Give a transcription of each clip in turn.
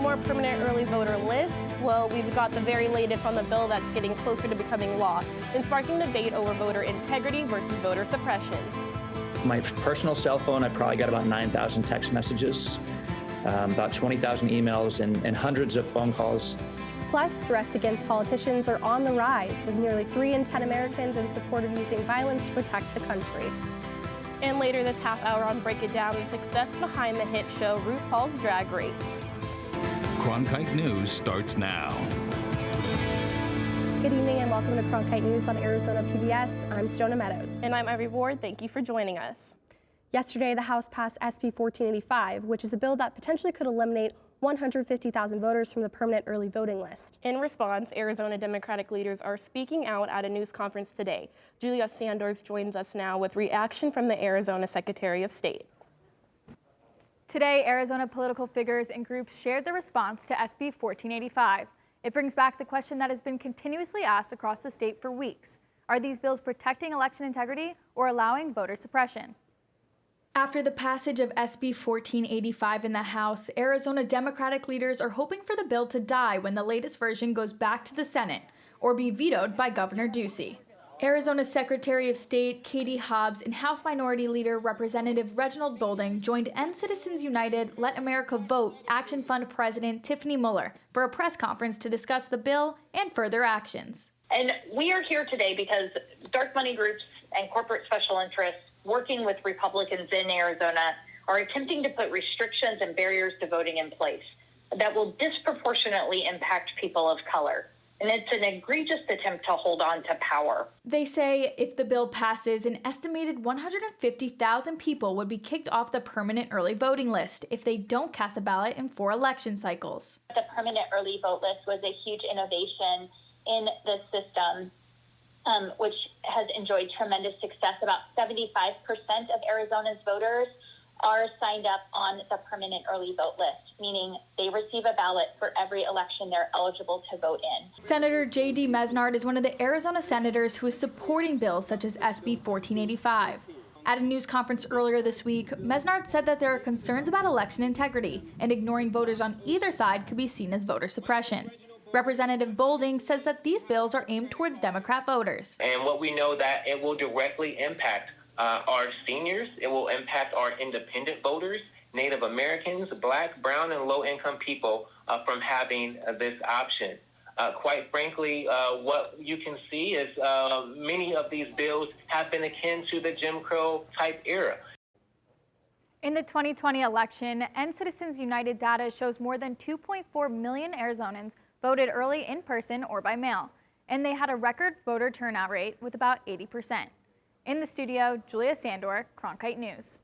more permanent early voter list? Well, we've got the very latest on the bill that's getting closer to becoming law and sparking debate over voter integrity versus voter suppression. My personal cell phone, I probably got about 9,000 text messages, about 20,000 emails, and hundreds of phone calls. Plus, threats against politicians are on the rise, with nearly 3 in 10 Americans in support of using violence to protect the country. And later this half hour on Break It Down, the success behind the hit show RuPaul's Drag Race. Cronkite News starts now. Good evening and welcome to Cronkite News on Arizona PBS. I'm Stonah Meadows. And I'm Ivy Ward. Thank you for joining us. Yesterday, the House passed SB 1485, which is a bill that potentially could eliminate 150,000 voters from the permanent early voting list. In response, Arizona Democratic leaders are speaking out at a news conference today. Julia Sanders joins us now with reaction from the Arizona Secretary of State. Today, Arizona political figures and groups shared their response to SB 1485. It brings back the question that has been continuously asked across the state for weeks. Are these bills protecting election integrity or allowing voter suppression? After the passage of SB 1485 in the House, Arizona Democratic leaders are hoping for the bill to die when the latest version goes back to the Senate or be vetoed by Governor Ducey. Arizona Secretary of State Katie Hobbs and House Minority Leader Representative Reginald Bolding joined End Citizens United Let America Vote Action Fund President Tiffany Muller for a press conference to discuss the bill and further actions. And we are here today because dark money groups and corporate special interests working with Republicans in Arizona are attempting to put restrictions and barriers to voting in place that will disproportionately impact people of color. And it's an egregious attempt to hold on to power. They say if the bill passes, an estimated 150,000 people would be kicked off the permanent early voting list if they don't cast a ballot in 4 election cycles. The permanent early vote list was a huge innovation in the system, which has enjoyed tremendous success. About 75% of Arizona's voters are signed up on the permanent early vote list, meaning they receive a ballot for every election they're eligible to vote in. Senator J.D. Mesnard is one of the Arizona senators who is supporting bills such as SB 1485. At a news conference earlier this week, Mesnard said that there are concerns about election integrity, and ignoring voters on either side could be seen as voter suppression. Representative Bolding says that these bills are aimed towards Democrat voters. And what we know that it will directly impact our seniors, it will impact our independent voters, Native Americans, Black, brown, and low-income people from having this option. Quite frankly, what you can see is many of these bills have been akin to the Jim Crow type era. In the 2020 election, End Citizens United data shows more than 2.4 million Arizonans voted early in person or by mail, and they had a record voter turnout rate with about 80%. In the studio, Julia Sandor, Cronkite News.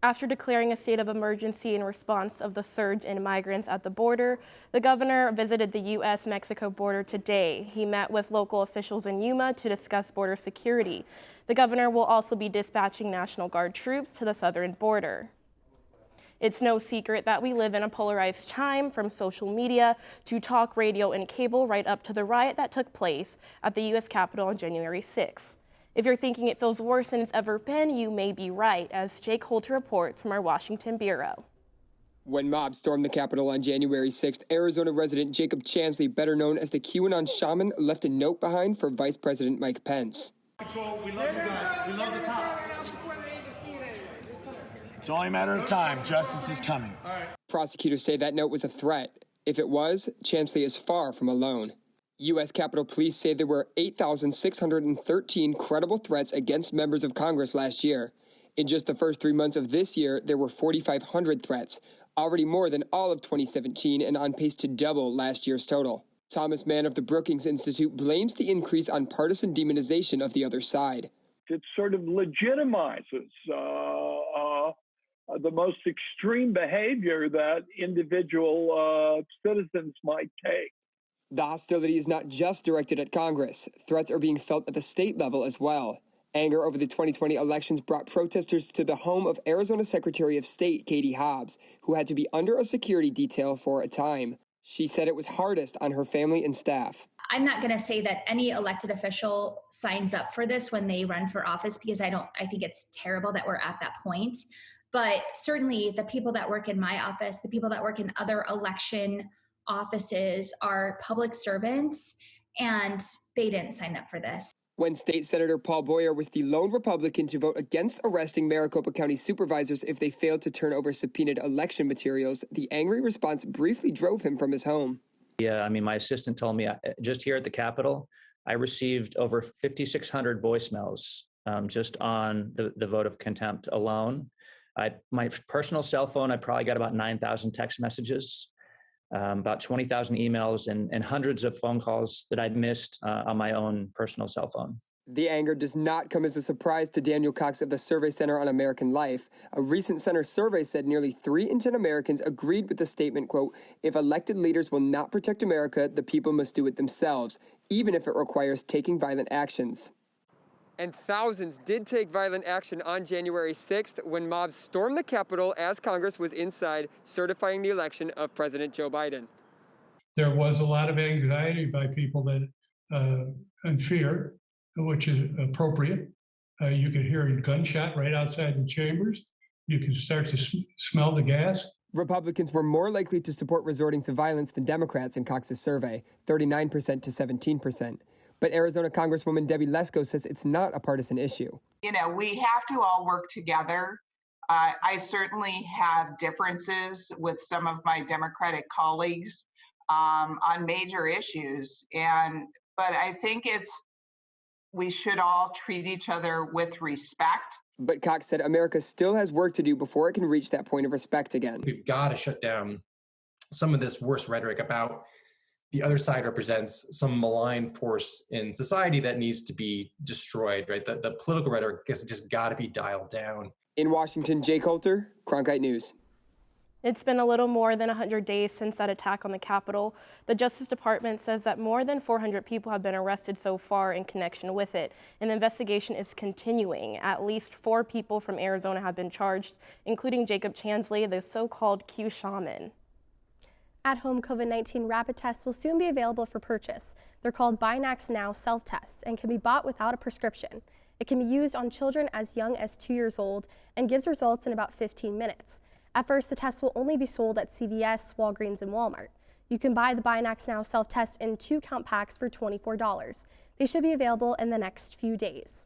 After declaring a state of emergency in response of the surge in migrants at the border, the governor visited the U.S.-Mexico border today. He met with local officials in Yuma to discuss border security. The governor will also be dispatching National Guard troops to the southern border. It's no secret that we live in a polarized time, from social media to talk radio and cable, right up to the riot that took place at the U.S. Capitol on January 6th. If you're thinking it feels worse than it's ever been, you may be right, as Jake Holter reports from our Washington bureau. When mobs stormed the Capitol on January 6th, Arizona resident Jacob Chansley, better known as the QAnon shaman, left a note behind for Vice President Mike Pence. We love you guys. We love the cops. It's only a matter of time. Justice is coming. Prosecutors say that note was a threat. If it was, Chansley is far from alone. U.S. Capitol Police say there were 8,613 credible threats against members of Congress last year. In just the first 3 months of this year, there were 4,500 threats, already more than all of 2017 and on pace to double last year's total. Thomas Mann of the Brookings Institute blames the increase on partisan demonization of the other side. It sort of legitimizes the most extreme behavior that individual citizens might take. The hostility is not just directed at Congress. Threats are being felt at the state level as well. Anger over the 2020 elections brought protesters to the home of Arizona Secretary of State Katie Hobbs, who had to be under a security detail for a time. She said it was hardest on her family and staff. I'm not going to say that any elected official signs up for this when they run for office, because I think it's terrible that we're at that point. But certainly the people that work in my office, the people that work in other election offices are public servants, and they didn't sign up for this. When State Senator Paul Boyer was the lone Republican to vote against arresting Maricopa County supervisors if they failed to turn over subpoenaed election materials, the angry response briefly drove him from his home. Yeah, I mean, my assistant told me just here at the Capitol, I received over 5,600 voicemails just on the vote of contempt alone. My personal cell phone, I probably got about 9,000 text messages, about 20,000 emails, and hundreds of phone calls that I'd missed on my own personal cell phone. The anger does not come as a surprise to Daniel Cox of the Survey Center on American Life. A recent center survey said nearly 3 in 10 Americans agreed with the statement, quote, "If elected leaders will not protect America, the people must do it themselves, even if it requires taking violent actions." And thousands did take violent action on January 6th when mobs stormed the Capitol as Congress was inside certifying the election of President Joe Biden. There was a lot of anxiety by people and fear, which is appropriate. You could hear a gunshot right outside the chambers. You could start to smell the gas. Republicans were more likely to support resorting to violence than Democrats in Cox's survey, 39% to 17%. But Arizona Congresswoman Debbie Lesko says it's not a partisan issue. You know, we have to all work together. I certainly have differences with some of my Democratic colleagues on major issues, but I think we should all treat each other with respect. But Cox said America still has work to do before it can reach that point of respect again. We've got to shut down some of this worse rhetoric about the other side represents some malign force in society that needs to be destroyed, right? The political rhetoric has just got to be dialed down. In Washington, Jay Coulter, Cronkite News. It's been a little more than 100 days since that attack on the Capitol. The Justice Department says that more than 400 people have been arrested so far in connection with it. An investigation is continuing. At least 4 people from Arizona have been charged, including Jacob Chansley, the so-called Q shaman. At-home COVID-19 rapid tests will soon be available for purchase. They're called Binax Now self-tests and can be bought without a prescription. It can be used on children as young as 2 years old and gives results in about 15 minutes. At first, the tests will only be sold at CVS, Walgreens, and Walmart. You can buy the Binax Now self-test in 2-count packs for $24. They should be available in the next few days.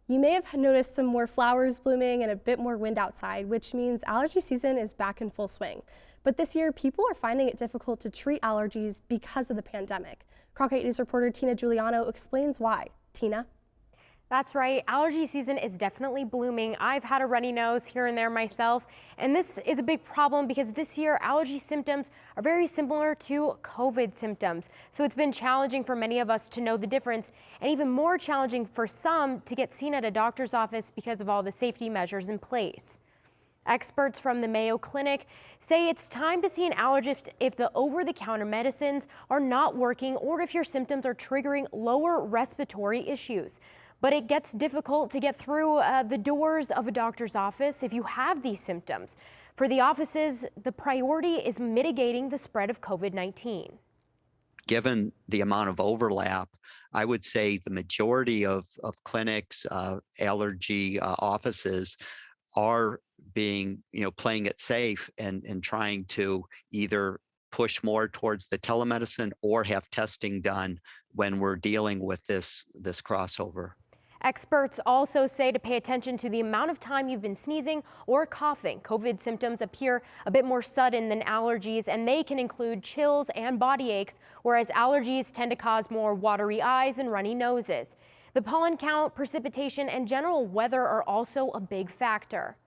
You may have noticed some more flowers blooming and a bit more wind outside, which means allergy season is back in full swing. But this year, people are finding it difficult to treat allergies because of the pandemic. Cronkite News reporter Tina Giuliano explains why. Tina? That's right. Allergy season is definitely blooming. I've had a runny nose here and there myself, and this is a big problem because this year allergy symptoms are very similar to COVID symptoms. So it's been challenging for many of us to know the difference, and even more challenging for some to get seen at a doctor's office because of all the safety measures in place. Experts from the Mayo Clinic say it's time to see an allergist if the over-the-counter medicines are not working or if your symptoms are triggering lower respiratory issues. But it gets difficult to get through the doors of a doctor's office if you have these symptoms. For the offices, the priority is mitigating the spread of COVID-19. Given the amount of overlap, I would say the majority of clinics, allergy offices are being, playing it safe and trying to either push more towards the telemedicine or have testing done when we're dealing with this crossover. Experts also say to pay attention to the amount of time you've been sneezing or coughing. COVID symptoms appear a bit more sudden than allergies, and they can include chills and body aches, whereas allergies tend to cause more watery eyes and runny noses. The pollen count, precipitation, and general weather are also a big factor.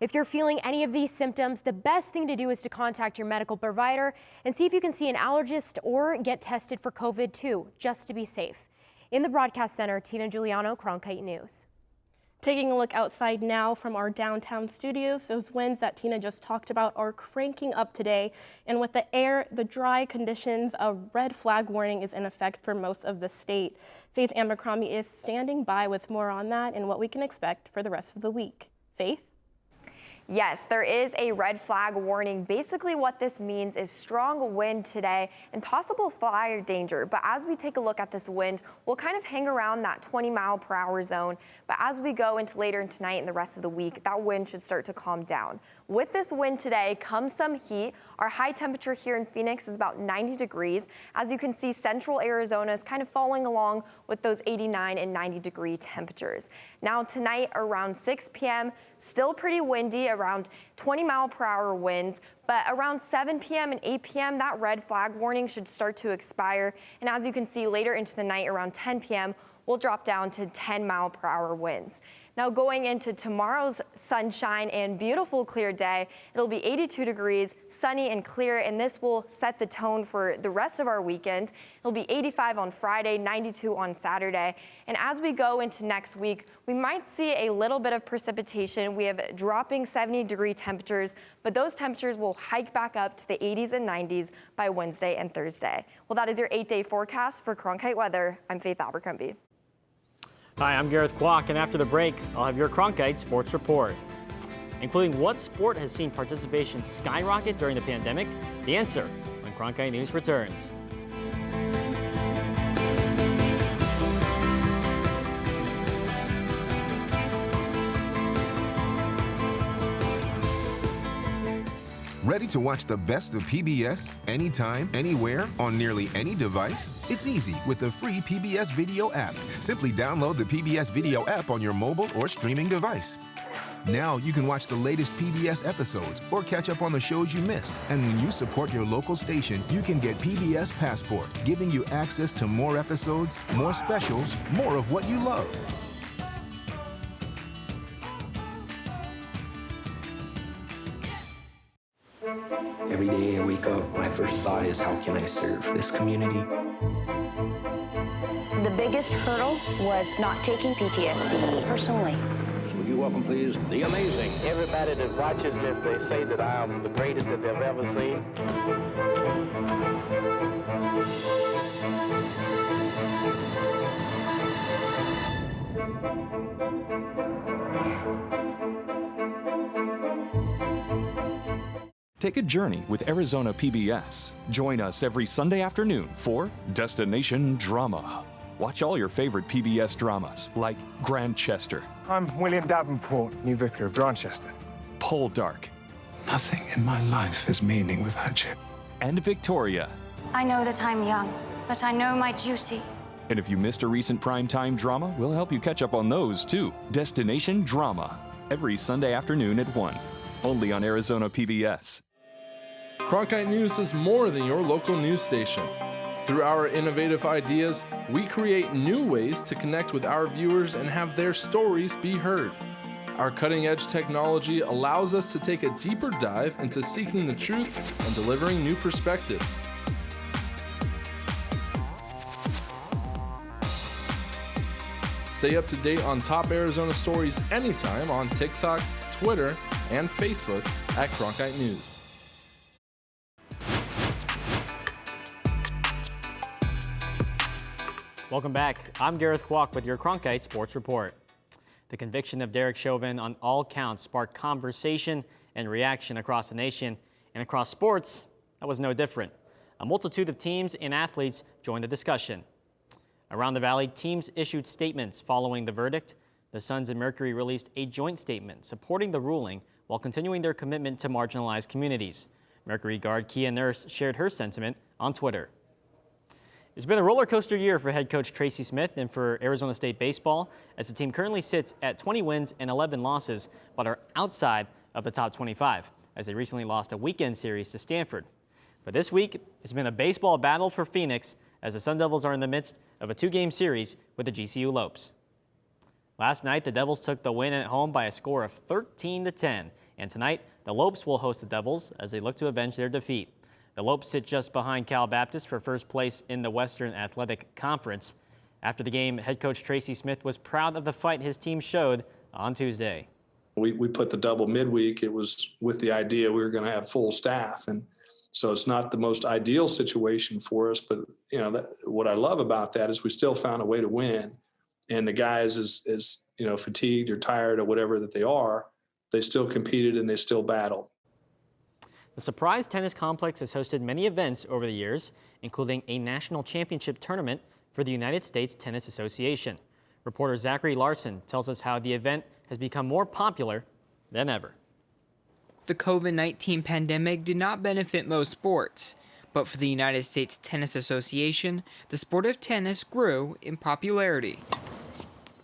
If you're feeling any of these symptoms, the best thing to do is to contact your medical provider and see if you can see an allergist or get tested for COVID too, just to be safe. In the broadcast center, Tina Giuliano, Cronkite News. Taking a look outside now from our downtown studios, those winds that Tina just talked about are cranking up today. And with the dry conditions, a red flag warning is in effect for most of the state. Faith Abercrombie is standing by with more on that and what we can expect for the rest of the week. Faith? Yes, there is a red flag warning. Basically what this means is strong wind today and possible fire danger. But as we take a look at this wind, we'll kind of hang around that 20-mile-per-hour zone. But as we go into later in tonight and the rest of the week, that wind should start to calm down. With this wind today comes some heat. Our high temperature here in Phoenix is about 90 degrees. As you can see, central Arizona is kind of following along with those 89 and 90-degree temperatures. Now tonight around 6 p.m., still pretty windy, around 20-mile-per-hour winds. But around 7 p.m. and 8 p.m., that red flag warning should start to expire. And as you can see later into the night around 10 p.m., we'll drop down to 10-mile-per-hour winds. Now going into tomorrow's sunshine and beautiful clear day, it'll be 82 degrees, sunny and clear, and this will set the tone for the rest of our weekend. It'll be 85 on Friday, 92 on Saturday. And as we go into next week, we might see a little bit of precipitation. We have dropping 70-degree temperatures, but those temperatures will hike back up to the 80s and 90s by Wednesday and Thursday. Well, that is your 8-day forecast for Cronkite weather. I'm Faith Abercrombie. Hi, I'm Gareth Kwok, and after the break, I'll have your Cronkite Sports Report, including what sport has seen participation skyrocket during the pandemic. The answer when Cronkite News returns. Ready to watch the best of PBS anytime, anywhere, on nearly any device? It's easy with the free PBS Video app. Simply download the PBS Video app on your mobile or streaming device. Now you can watch the latest PBS episodes or catch up on the shows you missed. And when you support your local station, you can get PBS Passport, giving you access to more episodes, more specials, more of what you love. Every day I wake up, my first thought is, how can I serve this community? The biggest hurdle was not taking PTSD personally. Would you welcome, please, the amazing. Everybody that watches this, they say that I am the greatest that they've ever seen. Take a journey with Arizona PBS. Join us every Sunday afternoon for Destination Drama. Watch all your favorite PBS dramas like Grantchester. I'm William Davenport, new vicar of Grantchester. Poldark. Nothing in my life has meaning without you. And Victoria. I know that I'm young, but I know my duty. And if you missed a recent primetime drama, we'll help you catch up on those too. Destination Drama. Every Sunday afternoon at 1. Only on Arizona PBS. Cronkite News is more than your local news station. Through our innovative ideas, we create new ways to connect with our viewers and have their stories be heard. Our cutting-edge technology allows us to take a deeper dive into seeking the truth and delivering new perspectives. Stay up to date on top Arizona stories anytime on TikTok, Twitter, and Facebook at Cronkite News. Welcome back. I'm Gareth Kwok with your Cronkite Sports Report. The conviction of Derek Chauvin on all counts sparked conversation and reaction across the nation, and across sports, that was no different. A multitude of teams and athletes joined the discussion. Around the Valley, teams issued statements following the verdict. The Suns and Mercury released a joint statement supporting the ruling while continuing their commitment to marginalized communities. Mercury guard Kia Nurse shared her sentiment on Twitter. It's been a roller coaster year for head coach Tracy Smith and for Arizona State baseball, as the team currently sits at 20 wins and 11 losses, but are outside of the top 25, as they recently lost a weekend series to Stanford. But this week, it's been a baseball battle for Phoenix, as the Sun Devils are in the midst of a 2-game series with the GCU Lopes. Last night, the Devils took the win at home by a score of 13-10, and tonight, the Lopes will host the Devils as they look to avenge their defeat. The Lopes sit just behind Cal Baptist for first place in the Western Athletic Conference. After the game, head coach Tracy Smith was proud of the fight his team showed on Tuesday. We put the double midweek. It was with the idea we were going to have full staff. And so it's not the most ideal situation for us. But, you know, what I love about that is we still found a way to win. And the guys, as you know, fatigued or tired or whatever that they are, they still competed and they still battled. The Surprise Tennis Complex has hosted many events over the years, including a national championship tournament for the United States Tennis Association. Reporter Zachary Larson tells us how the event has become more popular than ever. The COVID-19 pandemic did not benefit most sports, but for the United States Tennis Association, the sport of tennis grew in popularity.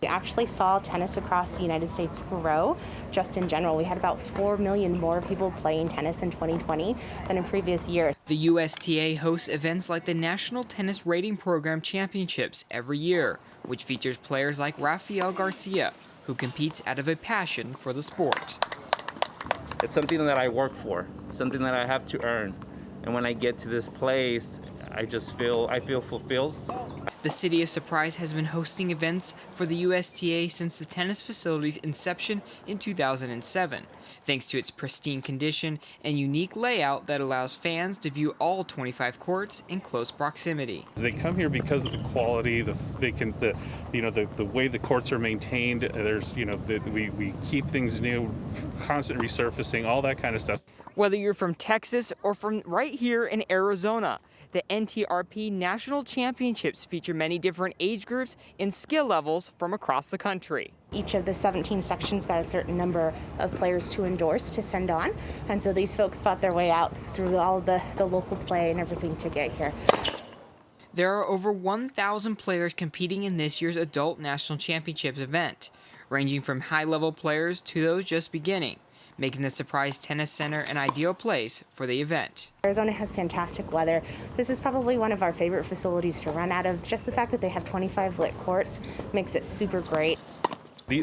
We actually saw tennis across the United States grow just in general. We had about 4 million more people playing tennis in 2020 than in previous years. The USTA hosts events like the National Tennis Rating Program Championships every year, which features players like Rafael Garcia, who competes out of a passion for the sport. It's something that I work for, something that I have to earn. And when I get to this place, I feel fulfilled. The City of Surprise has been hosting events for the USTA since the tennis facility's inception in 2007, thanks to its pristine condition and unique layout that allows fans to view all 25 courts in close proximity. They come here because of the quality, the way the courts are maintained. There's, we keep things new, constant resurfacing, all that kind of stuff. Whether you're from Texas or from right here in Arizona, the NTRP National Championships feature many different age groups and skill levels from across the country. Each of the 17 sections got a certain number of players to endorse to send on, and so these folks fought their way out through all the local play and everything to get here. There are over 1,000 players competing in this year's Adult National Championships event, ranging from high-level players to those just beginning, making the Surprise Tennis Center an ideal place for the event. Arizona has fantastic weather. This is probably one of our favorite facilities to run out of. Just the fact that they have 25 lit courts makes it super great.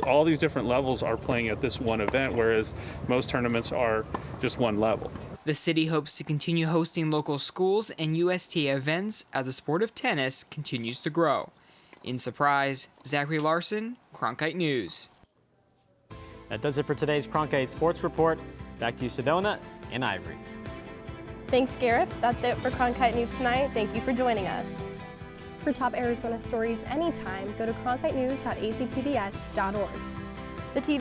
All these different levels are playing at this one event, whereas most tournaments are just one level. The city hopes to continue hosting local schools and USTA events as the sport of tennis continues to grow. In Surprise, Zachary Larson, Cronkite News. That does it for today's Cronkite Sports Report. Back to you, Sedona and Ivory. Thanks, Gareth. That's it for Cronkite News tonight. Thank you for joining us. For top Arizona stories anytime, go to cronkitenews.azpbs.org. The TV